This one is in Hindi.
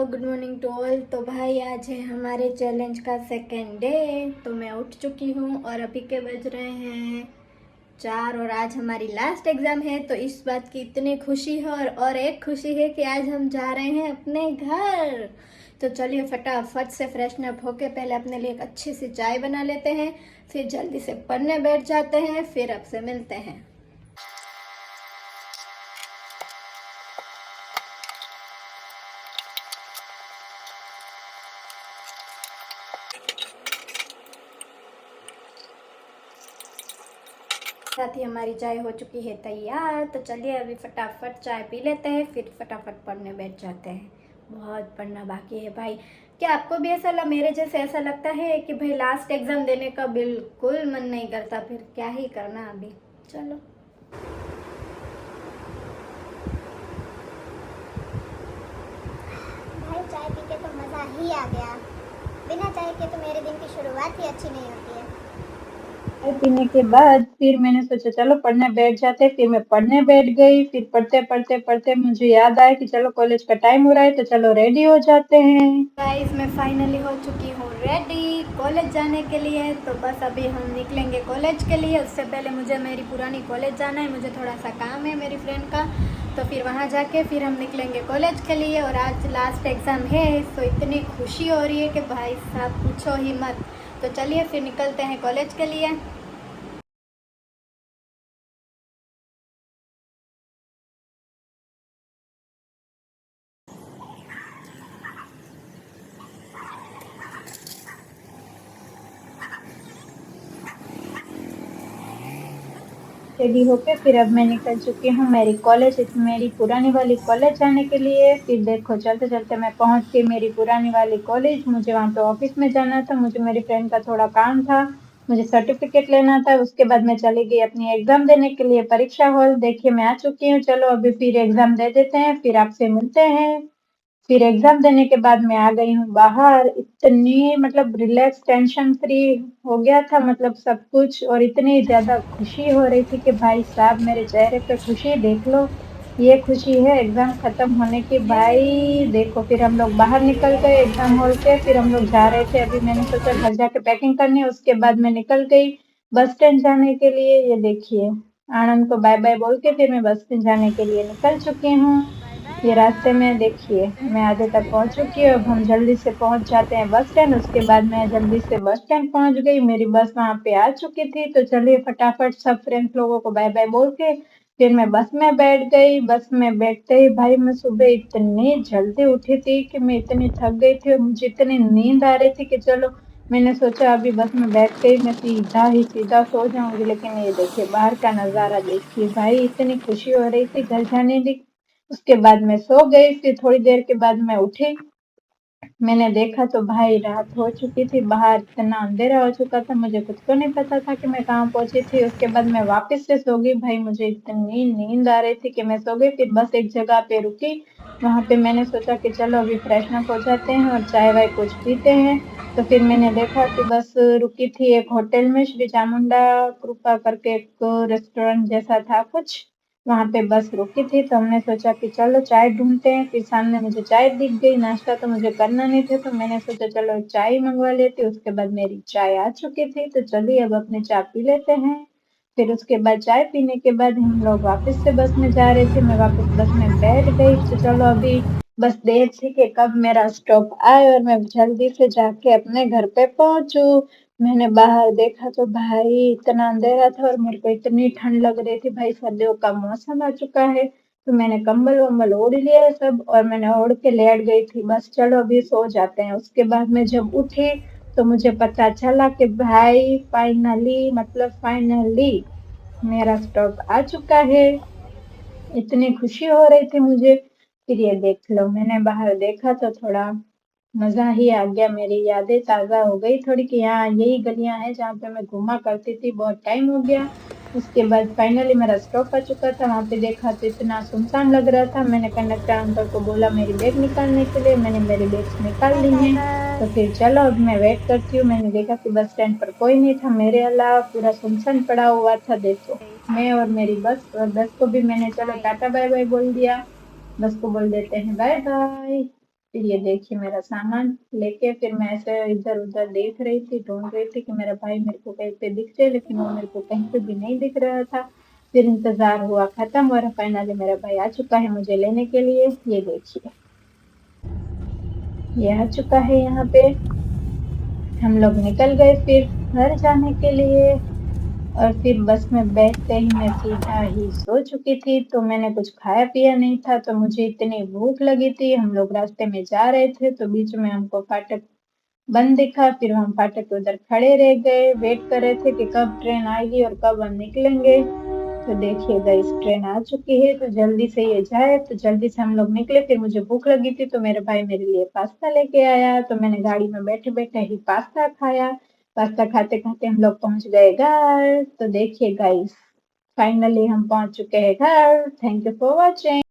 Good morning to all. तो भाई आज है हमारे चैलेंज का सेकेंड डे। तो मैं उठ चुकी हूँ और अभी के बज रहे हैं 4 और आज हमारी लास्ट एग्ज़ाम है। तो इस बात की इतनी खुशी है और एक खुशी है कि आज हम जा रहे हैं अपने घर। तो चलिए फटाफट से फ्रेशन अप होके पहले अपने लिए एक अच्छी सी चाय बना लेते हैं, फिर जल्दी से पढ़ने बैठ जाते हैं, फिर आपसे मिलते हैं। साथ ही हमारी चाय हो चुकी है तैयार। तो चलिए अभी फटाफट चाय पी लेते हैं, फिर फटाफट पढ़ने बैठ जाते हैं। बहुत पढ़ना बाकी है भाई। क्या आपको भी ऐसा मेरे जैसे ऐसा लगता है कि भाई लास्ट एग्जाम देने का बिल्कुल मन नहीं करता, फिर क्या ही करना अभी। चलो भाई चाय पी के तो मज़ा ही आ गया। बिना चाय के तो मेरे दिन की शुरुआत ही अच्छी नहीं होती है। चाय पीने के बाद फिर मैंने सोचा चलो पढ़ने बैठ जाते। फिर मैं पढ़ने बैठ गई। फिर पढ़ते पढ़ते पढ़ते मुझे याद आया कि चलो कॉलेज का टाइम हो रहा है, तो चलो रेडी हो जाते हैं। गाइस, मैं फाइनली हो चुकी हूँ रेडी कॉलेज जाने के लिए। तो बस अभी हम निकलेंगे कॉलेज के लिए। उससे पहले मुझे मेरी पुरानी कॉलेज जाना है, मुझे थोड़ा सा काम है मेरी फ्रेंड का। तो फिर वहाँ जाके फिर हम निकलेंगे कॉलेज के लिए। और आज लास्ट एग्ज़ाम है, तो इतनी खुशी हो रही है कि भाई साहब पूछो ही मत। तो चलिए फिर निकलते हैं कॉलेज के लिए। रेडी होके फिर अब मैं निकल चुकी हूँ मेरी पुरानी वाली कॉलेज जाने के लिए। फिर देखो चलते चलते मैं पहुंच गई मेरी पुरानी वाली कॉलेज। मुझे वहां पे ऑफिस में जाना था, मुझे मेरी फ्रेंड का थोड़ा काम था, मुझे सर्टिफिकेट लेना था। उसके बाद मैं चली गई अपनी एग्जाम देने के लिए परीक्षा हॉल। देखिए मैं आ चुकी हूँ। चलो अभी फिर एग्जाम दे देते हैं, फिर आपसे मिलते हैं। फिर एग्जाम देने के बाद मैं आ गई हूँ बाहर। इतनी मतलब रिलैक्स टेंशन फ्री हो गया था, मतलब सब कुछ। और इतनी ज्यादा खुशी हो रही थी कि भाई साहब मेरे चेहरे पे खुशी देख लो। ये खुशी है एग्जाम खत्म होने की। भाई देखो फिर हम लोग बाहर निकल गए एग्जाम हॉल के। फिर हम लोग जा रहे थे, अभी मैंने सोचा घर जाके पैकिंग करनी है। उसके बाद मैं निकल गई बस स्टैंड जाने के लिए। ये देखिए आनंद को बाय बाय बोल के फिर मैं बस स्टैंड जाने के लिए निकल चुकी हूँ। ये रास्ते में देखिए मैं आधे तक पहुंच चुकी हूँ। अब हम जल्दी से पहुंच जाते हैं बस स्टैंड। उसके बाद मैं जल्दी से बस स्टैंड पहुंच गई, मेरी बस वहां पे आ चुकी थी। तो चलिए फटाफट सब फ्रेंड्स लोगों को बाय बाय बोल के फिर मैं बस में बैठ गई। बस में बैठते ही भाई मैं सुबह इतनी जल्दी उठी थी कि मैं इतनी थक गई थी और मुझे इतनी नींद आ रही थी कि चलो मैंने सोचा अभी बस में बैठ के ही मैं सीधा सो जाऊंगी। लेकिन ये देखिए बाहर का नजारा देखिए भाई, इतनी खुशी हो रही थी घर जाने की। उसके बाद मैं सो गई। फिर थोड़ी देर के बाद मैं उठी, मैंने देखा तो भाई रात हो चुकी थी, बाहर इतना अंधेरा हो चुका था, मुझे खुद को नहीं पता था कि मैं कहाँ पहुंची थी। उसके बाद मैं वापस से सो गई। भाई मुझे इतनी नींद आ रही थी कि मैं सो गई। फिर बस एक जगह पे रुकी, वहां पे मैंने सोचा कि चलो अभी फ्रेशन अप हो जाते हैं और चाय वाय कुछ पीते हैं। तो फिर मैंने देखा कि बस रुकी थी एक होटल में, श्री चामुंडा कृपा करके एक रेस्टोरेंट जैसा था कुछ, वहां पे बस रुकी थी। तो हमने सोचा कि चलो चाय ढूंढते हैं। फिर सामने मुझे चाय दिख गई। नाश्ता तो मुझे करना नहीं था, तो मैंने सोचा चलो चाय मंगवा लेती। उसके बाद मेरी चाय आ चुकी थी। तो चलिए अब अपने चाय पी लेते हैं। फिर उसके बाद चाय पीने के बाद हम लोग वापस से बस में जा रहे थे, मैं वापस बस में बैठ गई। तो चलो अभी बस देर थी कि कब मेरा स्टॉप आए और मैं जल्दी से जाके अपने घर पे पहुंचू। मैंने बाहर देखा तो भाई इतना अंधेरा था और मेरे को इतनी ठंड लग रही थी। भाई सर्दियों का मौसम आ चुका है, तो मैंने कंबल वम्बल ओढ़ लिया सब और मैंने ओढ़ के लेट गई थी। बस चलो अभी सो जाते हैं। उसके बाद मैं जब उठी तो मुझे पता चला कि भाई फाइनली मेरा स्टॉप आ चुका है। इतनी खुशी हो रही थी मुझे। फिर ये देख लो मैंने बाहर देखा तो थोड़ा मजा ही आ गया, मेरी यादें ताजा हो गई थोड़ी कि हाँ यही गलियां हैं जहाँ पे मैं घूमा करती थी, बहुत टाइम हो गया। उसके बाद फाइनली मेरा स्टॉप आ चुका था। वहां पे देखा तो इतना सुनसान लग रहा था। मैंने कंडक्टर अंकल को बोला मेरी बैग निकालने के लिए, मैंने मेरी बैग्स निकाल बाय ली बाय हैं। तो बाय। फिर चलो अब मैं वेट करती हूँ। मैंने देखा कि बस स्टैंड पर कोई नहीं था मेरे अलावा, पूरा सुनसान पड़ा हुआ था। देखो मैं और मेरी बस, और बस को भी मैंने चलो बाय। टाटा बाय बाय बोल दिया। बस को बोल देते हैं बाय बाय। फिर ये देखिए मेरा सामान लेके फिर मैं ऐसे इधर उधर देख रही थी, ढूंढ रही थी कि मेरा भाई मेरे को कहीं पे दिख जाए, लेकिन वो मेरे को कहीं पे भी नहीं दिख रहा था। फिर इंतजार हुआ खत्म और फाइनली मेरा भाई आ चुका है मुझे लेने के लिए। ये देखिए ये आ चुका है यहाँ पे। हम लोग निकल गए फिर घर जाने के लिए। और फिर बस में बैठते ही मैं सीधा ही सो चुकी थी, तो मैंने कुछ खाया पिया नहीं था, तो मुझे इतनी भूख लगी थी। हम लोग रास्ते में जा रहे थे तो बीच में हमको फाटक बंद दिखा, फिर हम फाटक के उधर खड़े रह गए, वेट कर रहे थे कि कब ट्रेन आएगी और कब हम निकलेंगे। तो देखिए गाइस ट्रेन आ चुकी है, तो जल्दी से ये जाए। तो जल्दी से हम लोग निकले। फिर मुझे भूख लगी थी तो मेरे भाई मेरे लिए पास्ता लेके आया, तो मैंने गाड़ी में बैठे बैठे ही पास्ता खाया। पास्ता खाते खाते हम लोग पहुंच गए घर। तो देखिए गाइस फाइनली हम पहुंच चुके हैं घर। Thank you for watching.